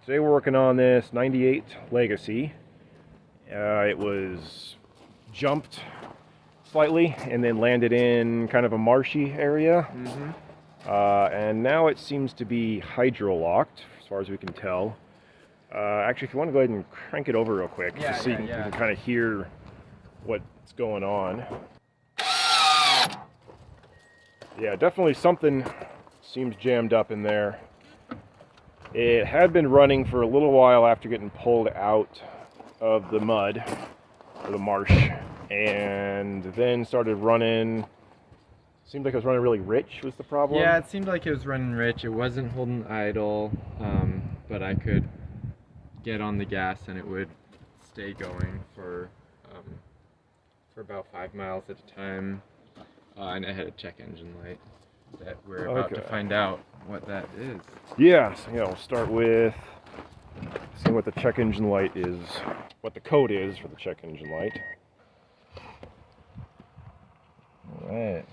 Today we're working on this 98 Legacy. It was jumped slightly and then landed in kind of a marshy area. And now it seems to be hydro-locked, as far as we can tell. Actually, if you want to go ahead and crank it over real quick, just so you can kind of hear what's going on. Yeah, definitely something seems jammed up in there. It had been running for a little while after getting pulled out of the mud, or the marsh, and then started running. Seemed like it was running really rich was the problem. Yeah, it seemed like it was running rich. It wasn't holding idle, but I could get on the gas and it would stay going for about 5 miles at a time. And I had a check engine light that we're about to find out what that is. Yeah, so we'll start with seeing what the check engine light is, what the code is for the check engine light. All right.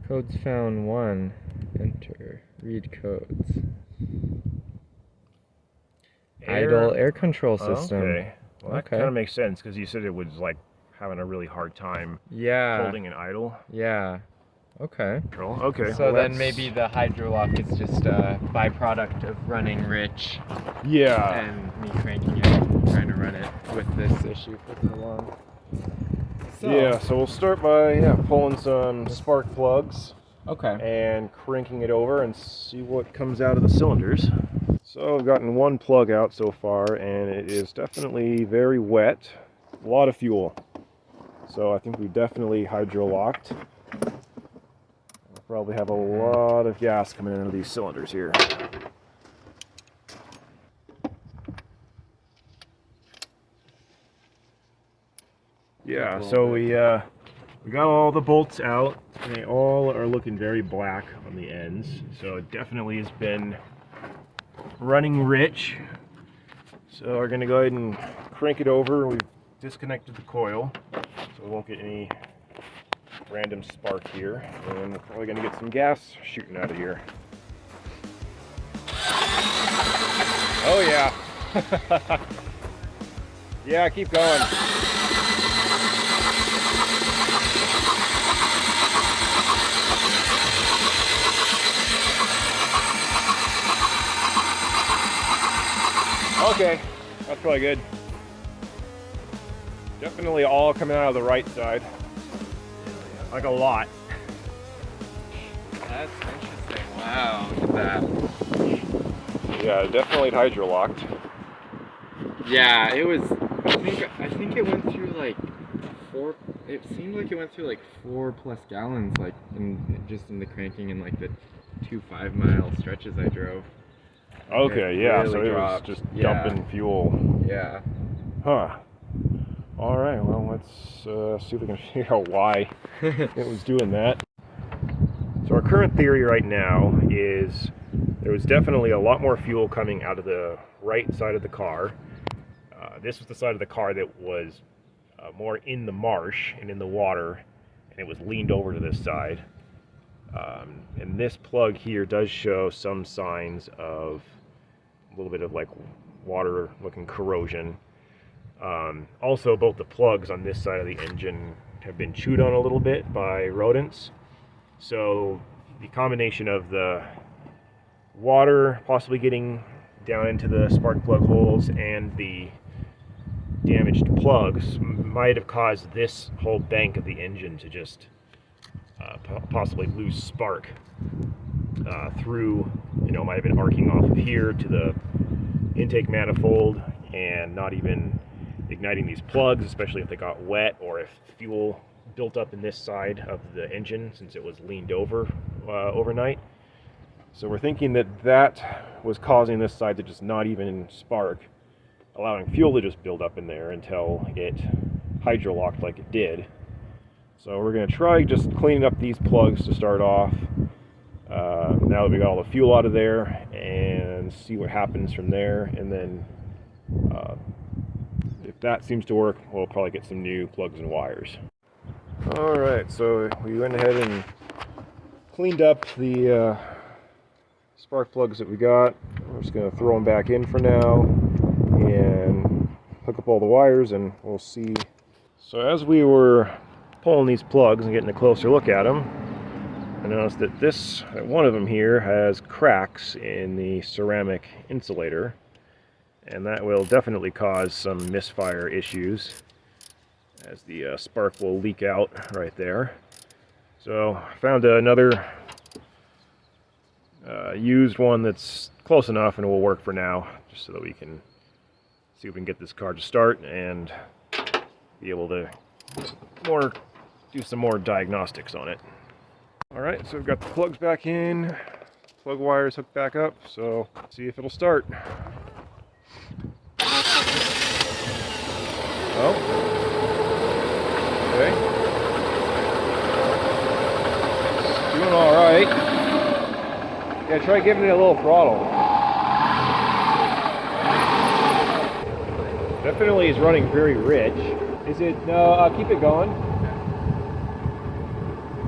Codes found 1. Enter. Read codes. Idle air control system. Okay. Well, that kind of makes sense because you said it was like having a really hard time holding an idle. Yeah. Okay. Okay. So then maybe the hydrolock is just a byproduct of running rich. Yeah. And me cranking it and trying to run it with this issue for so long. So we'll start by pulling some spark plugs. Okay. And cranking it over and see what comes out of the cylinders. So I've gotten one plug out so far, and it is definitely very wet. A lot of fuel. So I think we definitely hydro-locked. We'll probably have a lot of gas coming into these cylinders here. Yeah, so we got all the bolts out, and they all are looking very black on the ends. So it definitely has been running rich. So we're gonna go ahead and crank it over. We've disconnected the coil, so we won't get any random spark here. And we're probably gonna get some gas shooting out of here. Oh yeah. Yeah, keep going. Okay, that's probably good. Definitely all coming out of the right side. Like a lot. That's interesting. Wow, look at that. Yeah, definitely hydro-locked. Yeah, it was, I think it went through like 4, it seemed like it went through like 4+ gallons, like just in the cranking and like the 2 5-mile stretches I drove. Okay, yeah, so it was just dumping fuel. Yeah. Huh. All right, well, let's see if we can figure out why it was doing that. So our current theory right now is there was definitely a lot more fuel coming out of the right side of the car. This was the side of the car that was more in the marsh and in the water, and it was leaned over to this side. And this plug here does show some signs of a little bit of like water looking corrosion. Also, both the plugs on this side of the engine have been chewed on a little bit by rodents. So the combination of the water possibly getting down into the spark plug holes and the damaged plugs might have caused this whole bank of the engine to just possibly lose spark through, might have been arcing off of here to the intake manifold and not even igniting these plugs, especially if they got wet or if fuel built up in this side of the engine since it was leaned over overnight. So we're thinking that was causing this side to just not even spark, allowing fuel to just build up in there until it hydro-locked like it did. So we're going to try just cleaning up these plugs to start off. Now that we got all the fuel out of there, and see what happens from there. And then if that seems to work, we'll probably get some new plugs and wires. All right, so we went ahead and cleaned up the spark plugs that we got. We're just going to throw them back in for now and hook up all the wires, and we'll see. So as we were pulling these plugs and getting a closer look at them, I noticed that one of them here has cracks in the ceramic insulator, and that will definitely cause some misfire issues, as the spark will leak out right there. So I found another used one that's close enough and will work for now, just so that we can see if we can get this car to start and be able to do some more diagnostics on it. Alright, so we've got the plugs back in, plug wires hooked back up, so let's see if it'll start. Oh. Okay. It's doing alright. Yeah, try giving it a little throttle. Definitely is running very rich. Is it, no, keep it going.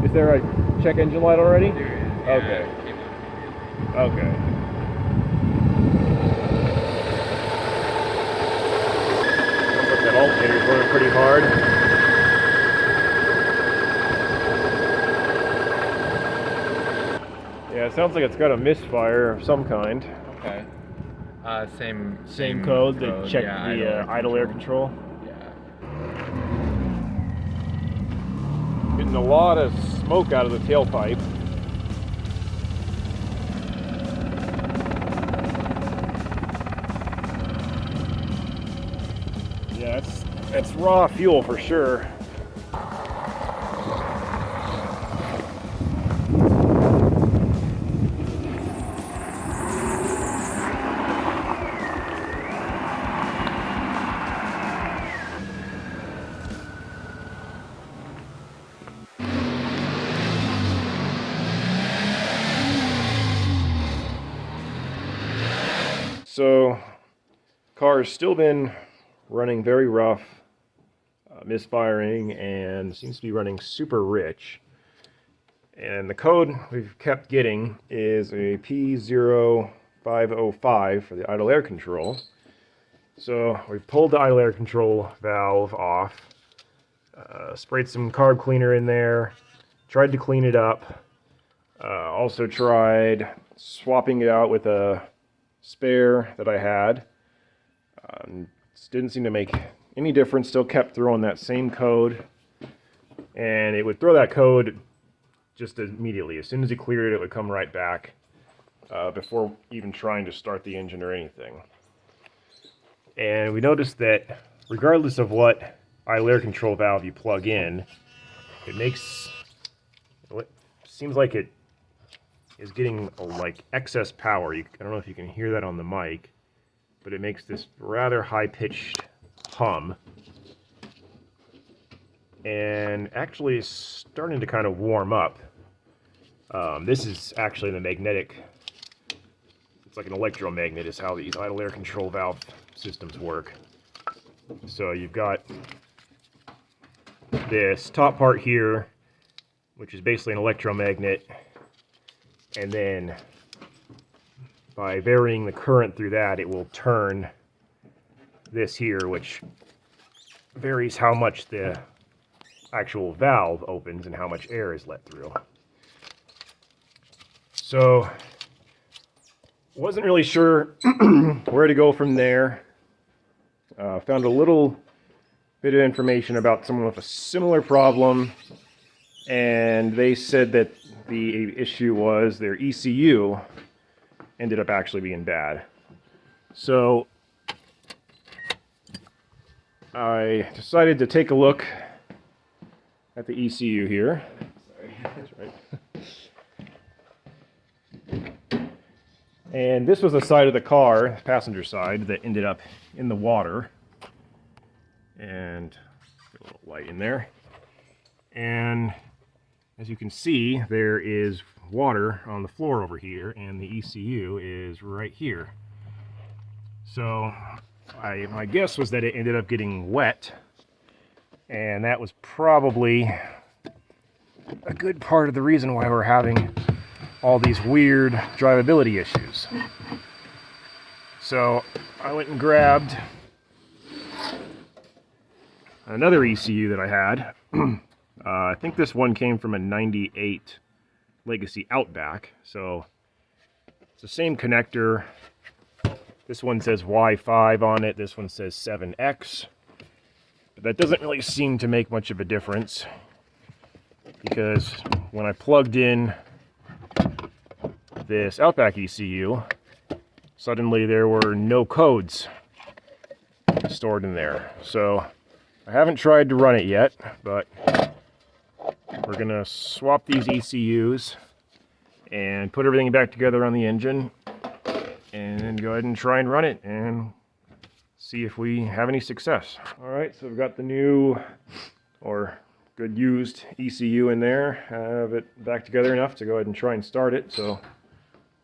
Is there a check engine light already? Yeah, okay. Okay. Looks like that alternator's running pretty hard. Yeah, it sounds like it's got a misfire of some kind. Okay. Same code that checked the idle air control. Yeah. Getting a lot of smoke out of the tailpipe. Yeah, it's raw fuel for sure. So, car's still been running very rough, misfiring, and seems to be running super rich. And the code we've kept getting is a P0505 for the idle air control. So we pulled the idle air control valve off, sprayed some carb cleaner in there, tried to clean it up, also tried swapping it out with a spare that I had. Didn't seem to make any difference, still kept throwing that same code, and it would throw that code just immediately. As soon as you cleared it, it would come right back before even trying to start the engine or anything. And we noticed that regardless of what idle air control valve you plug in, it seems like it is getting like excess power. I don't know if you can hear that on the mic, but it makes this rather high-pitched hum. And actually is starting to kind of warm up. This is actually the magnetic, it's like an electromagnet is how these idle air control valve systems work. So you've got this top part here, which is basically an electromagnet, and then by varying the current through that, it will turn this here, which varies how much the actual valve opens and how much air is let through. So, wasn't really sure where to go from there. Found a little bit of information about someone with a similar problem, and they said that the issue was their ECU ended up actually being bad. So I decided to take a look at the ECU here. Sorry. That's right. And this was the side of the car, passenger side, that ended up in the water. And get a little light in there. And as you can see, there is water on the floor over here, and the ECU is right here. So my guess was that it ended up getting wet, and that was probably a good part of the reason why we're having all these weird drivability issues. So I went and grabbed another ECU that I had. I think this one came from a 98 Legacy Outback, so it's the same connector. This one says Y5 on it, this one says 7X. But that doesn't really seem to make much of a difference, because when I plugged in this Outback ECU, suddenly there were no codes stored in there. So I haven't tried to run it yet, but we're gonna swap these ECUs and put everything back together on the engine and go ahead and try and run it and see if we have any success. All right, so we've got the new, or good used ECU in there. Have it back together enough to go ahead and try and start it. So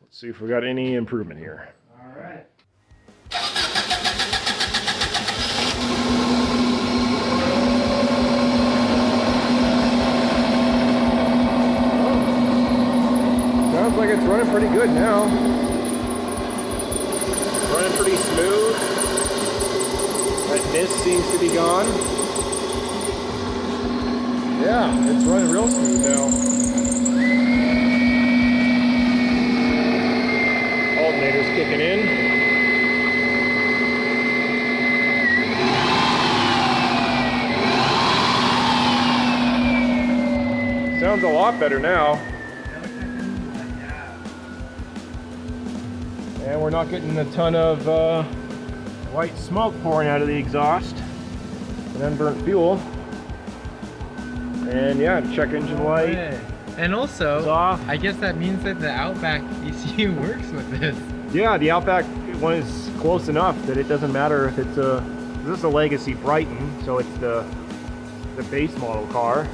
let's see if we got any improvement here. All right. Sounds like it's running pretty good now. Running pretty smooth. That mist seems to be gone. Yeah, it's running real smooth now. Alternator's kicking in. Sounds a lot better now. And we're not getting a ton of white smoke pouring out of the exhaust and unburnt fuel. And yeah, check engine light. And also, is off. I guess that means that the Outback ECU works with this. Yeah, the Outback one is close enough that it doesn't matter if it's a, this is a Legacy Brighton, so it's the base model car.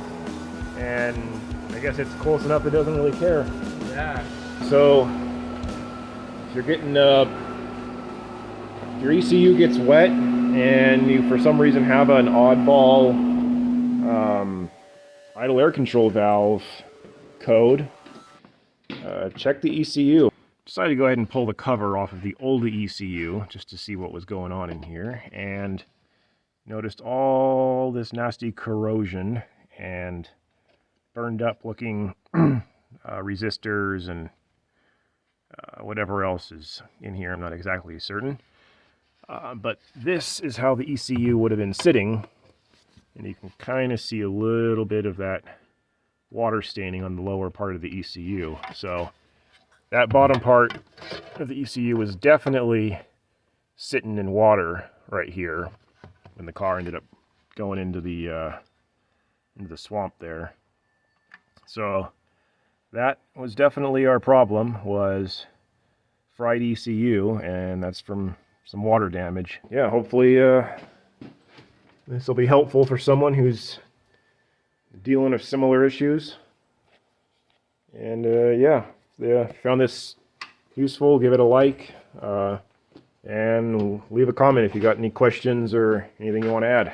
And I guess it's close enough it doesn't really care. Yeah. So if you're getting your ECU gets wet and you for some reason have an oddball idle air control valve code, check the ECU. Decided to go ahead and pull the cover off of the old ECU just to see what was going on in here, and noticed all this nasty corrosion and burned up looking resistors and whatever else is in here. I'm not exactly certain. But this is how the ECU would have been sitting. And you can kind of see a little bit of that water staining on the lower part of the ECU. So that bottom part of the ECU was definitely sitting in water right here when the car ended up going into the swamp there. So that was definitely our problem, was fried ECU, and that's from some water damage. Yeah, hopefully this will be helpful for someone who's dealing with similar issues. And yeah, if you found this useful, give it a like, and leave a comment if you got any questions or anything you want to add.